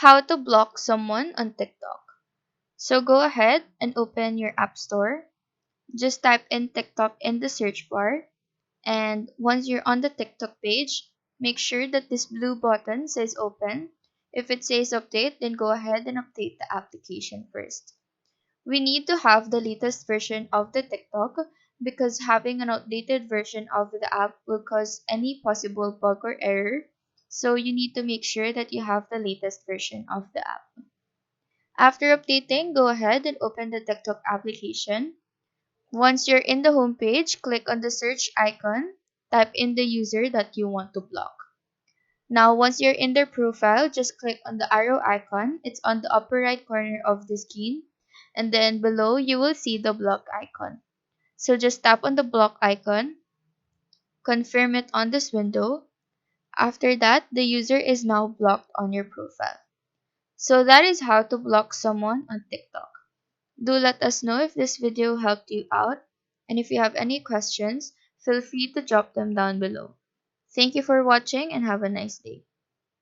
How to block someone on TikTok. So go ahead and open your App Store. Just type in TikTok in the search bar. And once you're on the TikTok page, make sure that this blue button says open. If it says update, then go ahead and update the application first. We need to have the latest version of the TikTok because having an outdated version of the app will cause any possible bug or error. So you need to make sure that you have the latest version of the app. After updating, go ahead and open the TikTok application. Once you're in the home page, click on the search icon, type in the user that you want to block. Now, once you're in their profile, just click on the arrow icon. It's on the upper right corner of the screen. And then below, you will see the block icon. So just tap on the block icon, confirm it on this window. After that, the user is now blocked on your profile. So that is how to block someone on TikTok. Do let us know if this video helped you out. And if you have any questions, feel free to drop them down below. Thank you for watching and have a nice day.